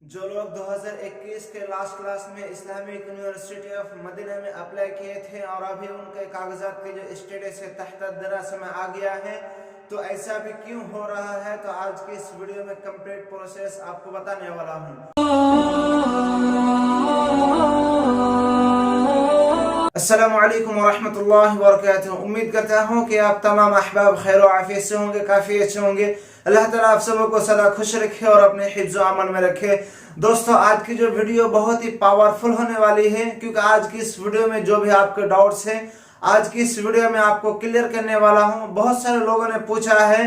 जो लोग 2021 के लास्ट क्लास में इस्लामिक यूनिवर्सिटी ऑफ मदीना में अप्लाई किए थे और अभी उनके कागजात के जो स्टेटस है तहत दराज में आ गया है, तो ऐसा भी क्यों हो रहा है, तो आज की इस वीडियो में कंप्लीट प्रोसेस आपको बताने वाला हूँ। अस्सलामु अलैकुम वरहमतुल्लाहि वबरकातुहू। उम्मीद करता हूँ कि आप तमाम अहबाब खैर व आफियत से होंगे, काफ़ी अच्छे होंगे। अल्लाह ताला आप सबों को सदा खुश रखे और अपने हिफ्ज़ व अमन में रखे। दोस्तों, आज की जो वीडियो बहुत ही पावरफुल होने वाली है, क्योंकि आज की इस वीडियो में जो भी आपके डाउट्स हैं, आज की इस वीडियो में आपको क्लियर करने वाला हूँ। बहुत सारे लोगों ने पूछा है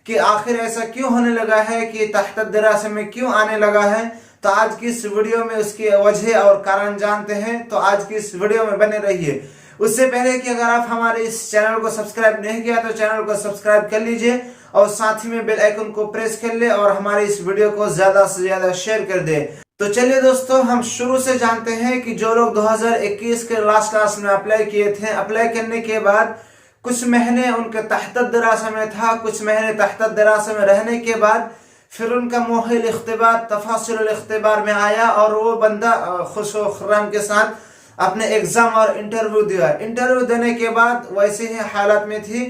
कि आखिर ऐसा क्यों होने लगा है, कि तहत दरासा में क्यों आने लगा है, तो आज की इस वीडियो में उसकी वजह और कारण जानते हैं। तो आज की इस वीडियो में बने रहिए। उससे पहले कि अगर आप हमारे इस चैनल को सब्सक्राइब नहीं किया तो चैनल को सब्सक्राइब कर लीजिए और साथ ही में बेल आइकन को प्रेस कर ले और हमारी इस वीडियो को ज्यादा से ज्यादा शेयर कर दे। तो चलिए दोस्तों, हम शुरू से जानते हैं कि जो लोग 2021 के लास्ट क्लास में अप्लाई किए थे, अप्लाई करने के बाद कुछ महीने उनके तहत दरासा में था, कुछ महीने तहत दरासा में रहने के बाद फिर उनका मोहिल इख्तिबार तफासिल इख्तिबार में आया और वो बंदा खुश व खुर्रम के साथ अपने एग्जाम और इंटरव्यू दिया। इंटरव्यू देने के बाद वैसे ही हालत में थी।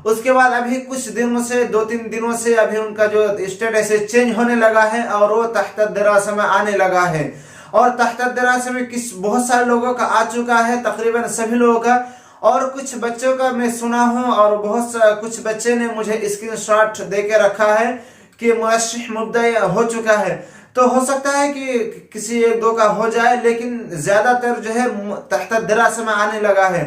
उसके बाद अभी कुछ दिनों से 2-3 दिनों से अभी उनका जो स्टेटस चेंज होने लगा है और वो तहत दरासा में आने लगा है। और तहत दरासा में बहुत सारे लोगों का आ चुका है, तकरीबन सभी लोगों का, और कुछ बच्चों का मैं सुना हूँ और कुछ बच्चे ने मुझे स्क्रीनशॉट दे के रखा है कि मुरश्शिह मुब्तदी हो चुका है। तो हो सकता है कि किसी एक दो का हो जाए, लेकिन ज्यादातर जो है तहत दरासा में आने लगा है।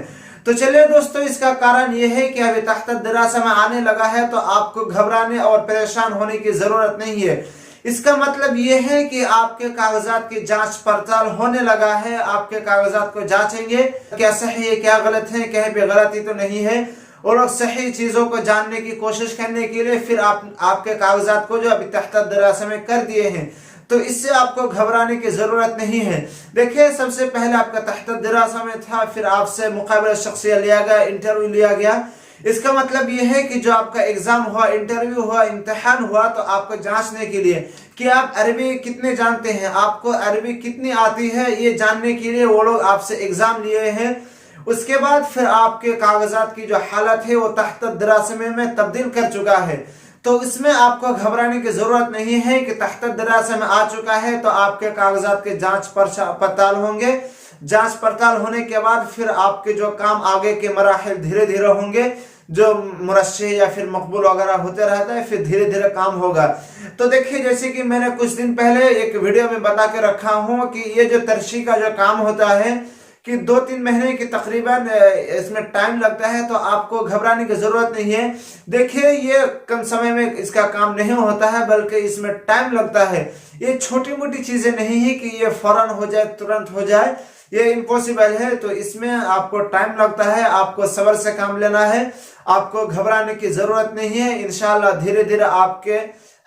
तो चलिए दोस्तों, इसका कारण यह है कि अभी तहत दरासा में आने लगा है तो आपको घबराने और परेशान होने की जरूरत नहीं है। इसका मतलब यह है कि आपके कागजात की जांच पड़ताल होने लगा है। आपके कागजात को जांचेंगे, क्या सही है क्या गलत है, कहीं पे गलती तो नहीं है। वो लोग सही चीजों को जानने की कोशिश करने के लिए फिर आपके कागजात को जो अभी तहत दरासा में कर दिए हैं, तो इससे आपको घबराने की जरूरत नहीं है। देखिए, सबसे पहले आपका तहत दरासा में था, फिर आपसे मुकाबला शख्सिया लिया गया, इंटरव्यू लिया गया। इसका मतलब यह है कि जो आपका एग्जाम हुआ, इंटरव्यू हुआ, इम्तिहान हुआ, तो आपको जांचने के लिए कि आप अरबी कितने जानते हैं, आपको अरबी कितनी आती है, ये जानने के लिए वो लोग आपसे एग्जाम लिए हैं। उसके बाद फिर आपके कागजात की जो हालत है वो तहत दरासा में तब्दील कर चुका है। तो इसमें आपको घबराने की जरूरत नहीं है कि तहत दरासा में आ चुका है तो आपके कागजात के जांच पड़ताल होंगे। जांच पड़ताल होने के बाद फिर आपके जो काम आगे के मराहिल धीरे धीरे होंगे, जो मुरश्शिह या फिर मकबूल वगैरह होते रहता है, फिर धीरे धीरे काम होगा। तो देखिए, जैसे कि मैंने कुछ दिन पहले एक वीडियो में बता के रखा हूँ कि ये जो तरशी का जो काम होता है कि 2-3 महीने की तकरीबन इसमें टाइम लगता है, तो आपको घबराने की जरूरत नहीं है। देखिए, ये कम समय में इसका काम नहीं होता है, बल्कि इसमें टाइम लगता है। ये छोटी मोटी चीजें नहीं है कि ये फौरन हो जाए, तुरंत हो जाए, ये इम्पॉसिबल है। तो इसमें आपको टाइम लगता है, आपको सब्र से काम लेना है, आपको घबराने की जरूरत नहीं है। इंशाल्लाह धीरे धीरे आपके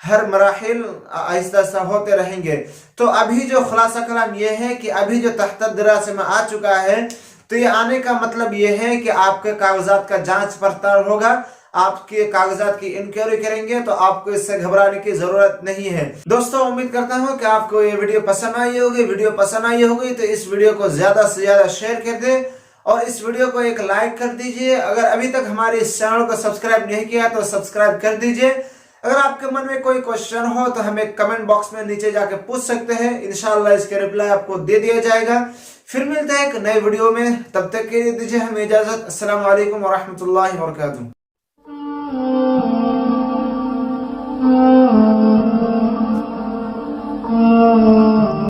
हर मराहिल आहिस्ता आहिस्ता होते रहेंगे। तो अभी जो खुलासा कलाम यह है कि अभी जो तहत दरासा में आ चुका है, तो ये आने का मतलब यह है कि आपके कागजात का जांच पड़ताल होगा, आपके कागजात की इंक्वायरी करेंगे, तो आपको इससे घबराने की जरूरत नहीं है। दोस्तों, उम्मीद करता हूँ कि आपको ये वीडियो पसंद आई होगी। वीडियो पसंद आई होगी तो इस वीडियो को ज्यादा से ज्यादा शेयर कर दे और इस वीडियो को एक लाइक कर दीजिए। अगर अभी तक हमारे इस चैनल को सब्सक्राइब नहीं किया तो सब्सक्राइब कर दीजिए। अगर आपके मन में कोई क्वेश्चन हो तो हमें कमेंट बॉक्स में नीचे जाके पूछ सकते हैं, इंशाल्लाह इसके रिप्लाई आपको दे दिया जाएगा। फिर मिलते हैं एक नए वीडियो में, तब तक के लिए दीजिए हमें इजाजत। अस्सलाम वालेकुम वरहमतुल्लाहि वबरकातुहू।